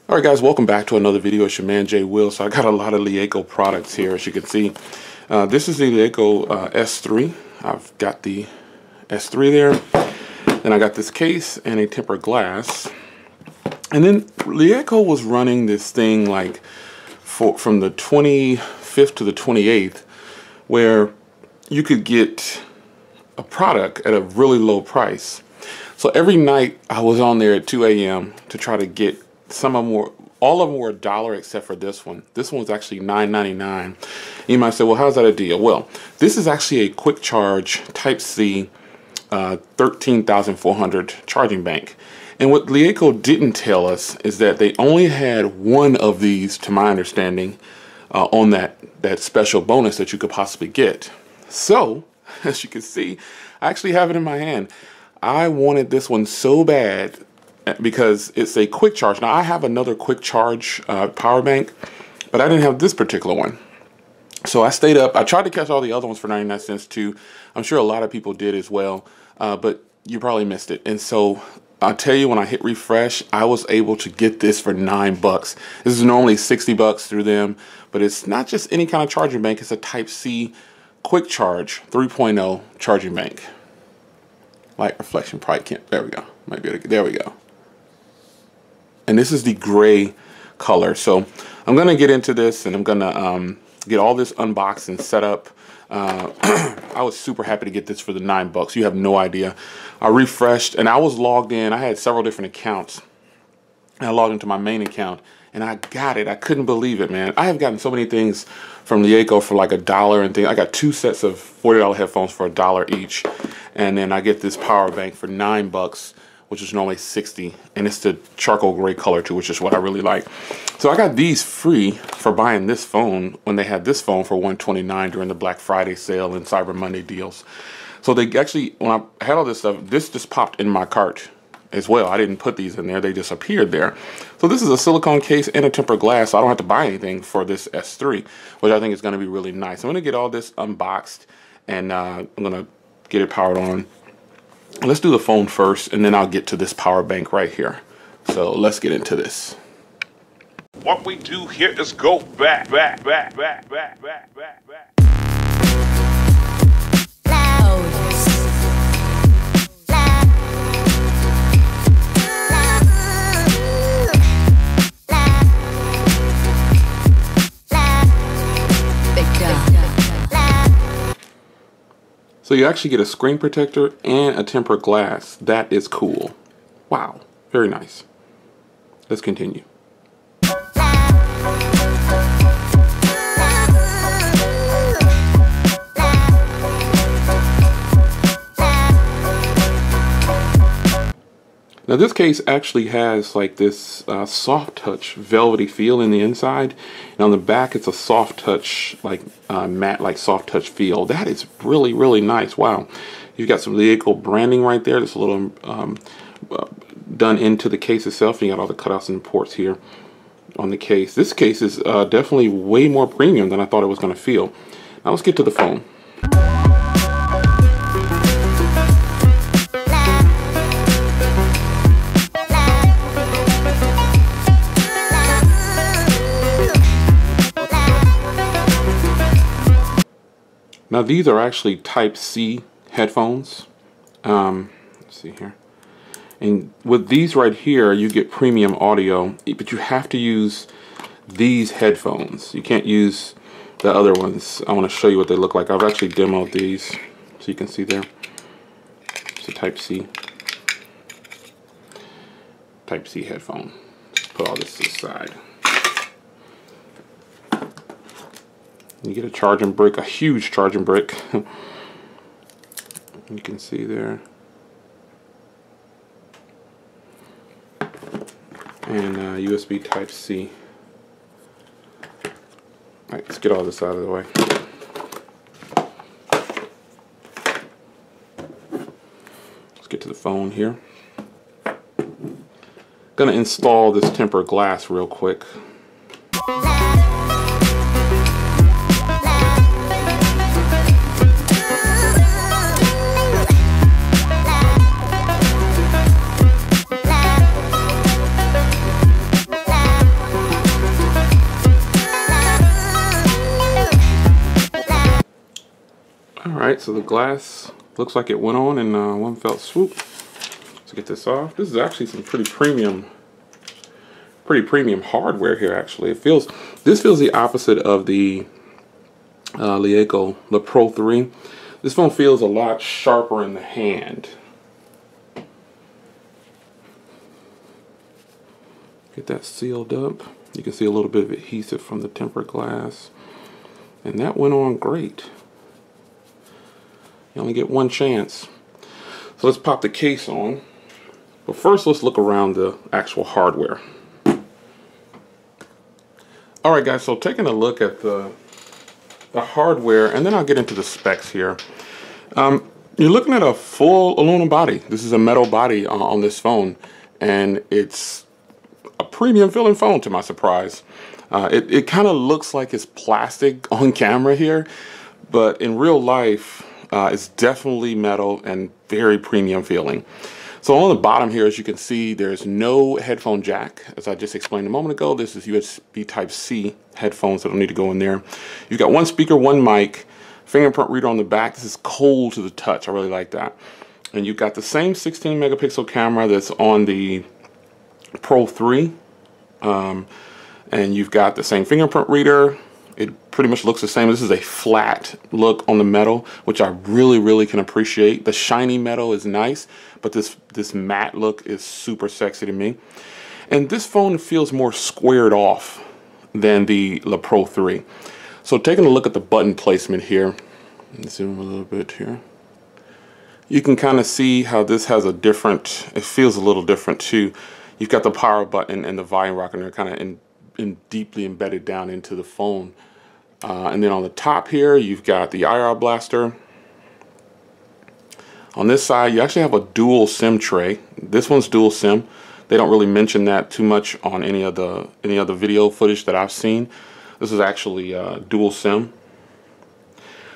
Alright guys, welcome back to another video. It's your man Jay Will. So I got a lot of LeeCo products here, as you can see. This is the LeeCo S3. I've got the S3 there. Then I got this case and a tempered glass. And then LeeCo was running this thing like from the 25th to the 28th, where you could get a product at a really low price. So every night I was on there at 2 a.m. to try to get some of them were, all of them were $1 except for this one. This one was actually $9.99. You might say, well, how's that a deal? Well, this is actually a quick charge Type-C 13,400 charging bank. And what LeeCo didn't tell us is that they only had one of these, to my understanding, on that special bonus that you could possibly get. So, as you can see, I actually have it in my hand. I wanted this one so bad because it's a quick charge. Now I have another quick charge power bank, but I didn't have this particular one. So I stayed up. I tried to catch all the other ones for 99 cents too. I'm sure a lot of people did as well, but you probably missed it. And so I'll tell you, when I hit refresh, I was able to get this for $9. This is normally $60 through them, but it's not just any kind of charging bank. It's a Type-C quick charge 3.0 charging bank. Light reflection probably can't. There we go. Might be able to, there we go. And this is the gray color. So I'm gonna get into this, and I'm gonna get all this unboxed and set up. I was super happy to get this for the $9. You have no idea. I refreshed, and I was logged in. I had several different accounts. I logged into my main account, and I got it. I couldn't believe it, man. I have gotten so many things from LeeCo for like $1 and things. I got 2 sets of $40 headphones for $1 each, and then I get this power bank for $9, which is normally $60, and it's the charcoal gray color too, which is what I really like. So I got these free for buying this phone when they had this phone for $129 during the Black Friday sale and Cyber Monday deals. So they actually, when I had all this stuff, this just popped in my cart as well. I didn't put these in there, they just appeared there. So this is a silicone case and a tempered glass, so I don't have to buy anything for this S3, which I think is gonna be really nice. I'm gonna get all this unboxed, and I'm gonna get it powered on. Let's do the phone first, and then I'll get to this power bank right here. So let's get into this. What we do here is go back. So you actually get a screen protector and a tempered glass. That is cool. Wow, very nice. Let's continue. Now this case actually has like this soft touch velvety feel in the inside, and on the back it's a soft touch, like matte, like soft touch feel. That is really, really nice. Wow. You've got some LeeCo branding right there. There's a little done into the case itself. You got all the cutouts and ports here on the case. This case is definitely way more premium than I thought it was going to feel. Now let's get to the phone. Now these are actually Type-C headphones. Let's see here. And with these right here, you get premium audio, but you have to use these headphones. You can't use the other ones. I want to show you what they look like. I've actually demoed these, so you can see there. It's a Type-C headphone. Let's put all this aside. You get a charging brick, a huge charging brick. You can see there. And USB Type-C. Alright, let's get all this out of the way. Let's get to the phone here. Gonna install this tempered glass real quick. Alright, so the glass looks like it went on in one felt swoop. Let's get this off. This is actually some pretty premium hardware here actually. This feels the opposite of the LeeCo Le Pro 3. This phone feels a lot sharper in the hand. Get that sealed up. You can see a little bit of adhesive from the tempered glass. And that went on great. You only get one chance. So let's pop the case on. But first let's look around the actual hardware. Alright guys, so taking a look at the hardware, and then I'll get into the specs here. You're looking at a full aluminum body. This is a metal body on this phone, and it's a premium feeling phone to my surprise. It kind of looks like it's plastic on camera here, but in real life it's definitely metal and very premium feeling. So on the bottom here, as you can see, there's no headphone jack. As I just explained a moment ago, this is USB Type-C headphones that don't need to go in there. You've got one speaker, one mic, fingerprint reader on the back. This is cold to the touch. I really like that. And you've got the same 16 megapixel camera that's on the Pro 3. And you've got the same fingerprint reader. It pretty much looks the same. This is a flat look on the metal, which I really can appreciate. The shiny metal is nice, but this matte look is super sexy to me. And this phone feels more squared off than the Le Pro 3. So taking a look at the button placement here, let's zoom a little bit here. You can kind of see how this has a different, it feels a little different too. You've got the power button and the volume rocker, and they're kind of deeply embedded down into the phone. And then on the top here, you've got the IR blaster. On this side, you actually have a dual SIM tray. This one's dual SIM. They don't really mention that too much on any other video footage that I've seen. This is actually dual SIM.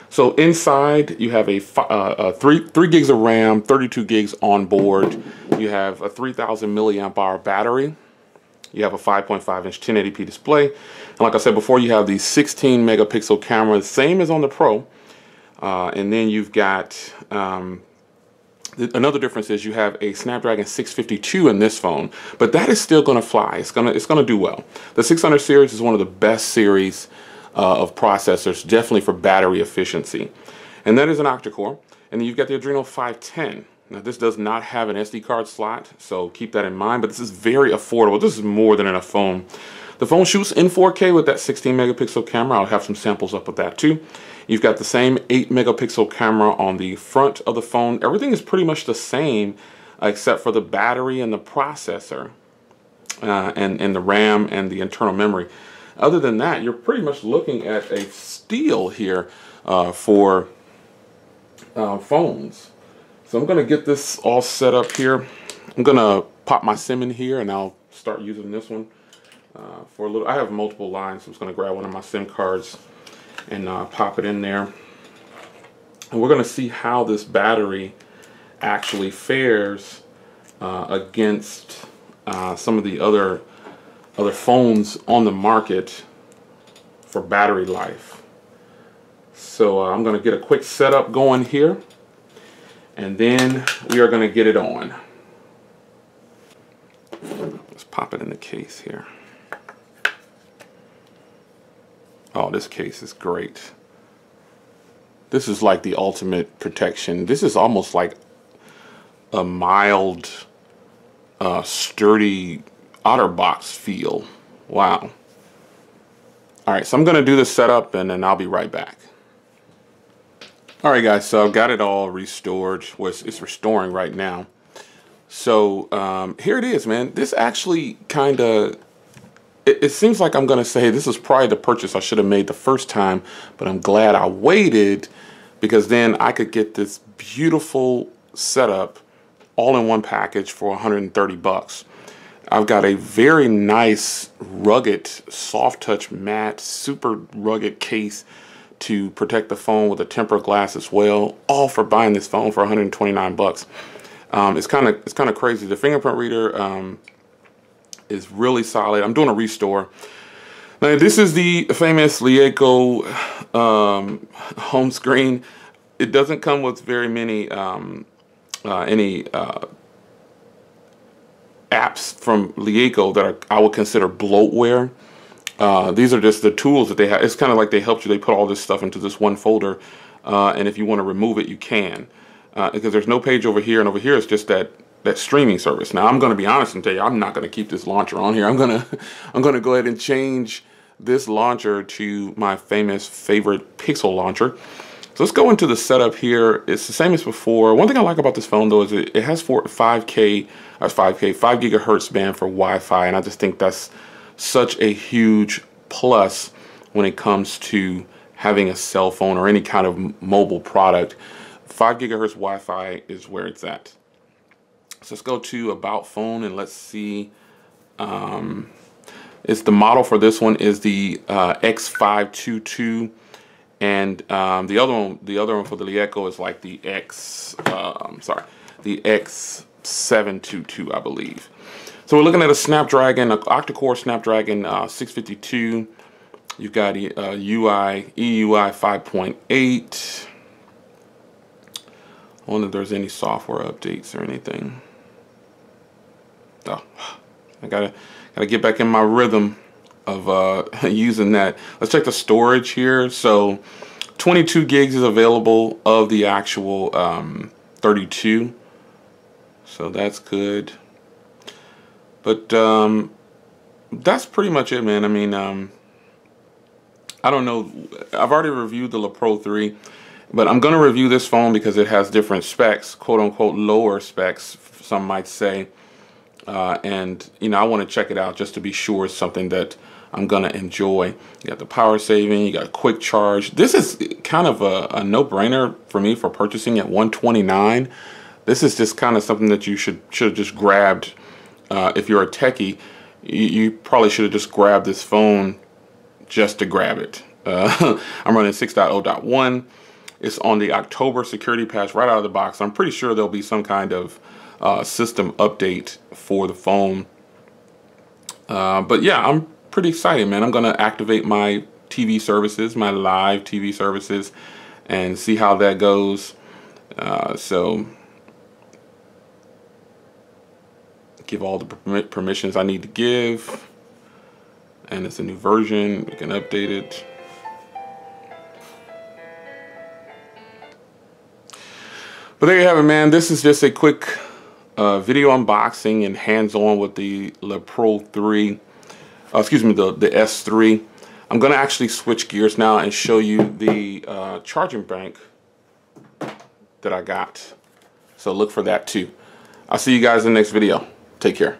So inside, you have a 3 gigs of RAM, 32 gigs on board. You have a 3,000 milliamp hour battery. You have a 5.5-inch 1080p display. And like I said before, you have the 16 megapixel camera, same as on the Pro. And then you've got, another difference is you have a Snapdragon 652 in this phone, but that is still gonna fly. It's gonna do well. The 600 series is one of the best series of processors, definitely for battery efficiency. And that is an octa-core. And then you've got the Adreno 510. Now this does not have an SD card slot, so keep that in mind, but this is very affordable. This is more than enough phone. The phone shoots in 4K with that 16 megapixel camera. I'll have some samples up with that too. You've got the same 8 megapixel camera on the front of the phone. Everything is pretty much the same except for the battery and the processor and the RAM and the internal memory. Other than that, you're pretty much looking at a steal here for phones. So I'm gonna get this all set up here. I'm gonna pop my SIM in here and I'll start using this one for a little. I have multiple lines, so I'm just gonna grab one of my SIM cards and pop it in there. And we're gonna see how this battery actually fares against some of the other phones on the market for battery life. So I'm gonna get a quick setup going here, and then we are going to get it on. Let's pop it in the case here. Oh, this case is great. This is like the ultimate protection. This is almost like a mild, sturdy OtterBox feel. Wow. All right, so I'm going to do the setup and then I'll be right back. Alright guys, so I've got it all restored. Well, it's restoring right now. So here it is, man. This actually kind of, it seems like I'm going to say this is probably the purchase I should have made the first time, but I'm glad I waited because then I could get this beautiful setup all in one package for 130 bucks. I've got a very nice, rugged, soft touch matte, super rugged case to protect the phone with a tempered glass as well, all for buying this phone for 129 bucks. It's kind of crazy. The fingerprint reader is really solid. I'm doing a restore. Now this is the famous LeeCo home screen. it doesn't come with very many any apps from LeeCo that I would consider bloatware. These are just the tools that they have. It's kind of like they helped you. They put all this stuff into this one folder, and if you want to remove it, you can. Because there's no page over here, and over here it's just that streaming service. Now I'm going to be honest and tell you, I'm not going to keep this launcher on here. I'm gonna go ahead and change this launcher to my favorite Pixel launcher. So let's go into the setup here. It's the same as before. One thing I like about this phone though is it has 5 gigahertz band for Wi-Fi, and I just think that's such a huge plus when it comes to having a cell phone or any kind of mobile product. 5 gigahertz Wi-Fi is where it's at. So let's go to About Phone and let's see. It's the model for this one is the X522. And the other one for the LeeCo is like the the X722, I believe. So we're looking at a Snapdragon, an octa-core Snapdragon 652. You've got EUI 5.8. I wonder if there's any software updates or anything. Oh, I gotta get back in my rhythm of using that. Let's check the storage here. So 22 gigs is available of the actual 32, so that's good. But that's pretty much it, man. I mean, I don't know, I've already reviewed the Le Pro 3, but I'm gonna review this phone because it has different specs, quote unquote lower specs, some might say. And you know, I want to check it out just to be sure it's something that I'm gonna enjoy. You got the power saving, you got quick charge. This is kind of a no-brainer for me for purchasing at $129. This is just kind of something that you should have just grabbed. If you're a techie, you probably should have just grabbed this phone just to grab it. I'm running 6.0.1. It's on the October security patch right out of the box. I'm pretty sure there'll be some kind of system update for the phone. But yeah, I'm pretty excited, man. I'm gonna activate my TV services, my live TV services, and see how that goes. So give all the permissions I need to give, and it's a new version. You can update it. But there you have it, man. This is just a quick video unboxing and hands-on with the Le Pro 3. Excuse me, the S3. I'm gonna actually switch gears now and show you the charging bank that I got. So look for that too. I'll see you guys in the next video. Take care.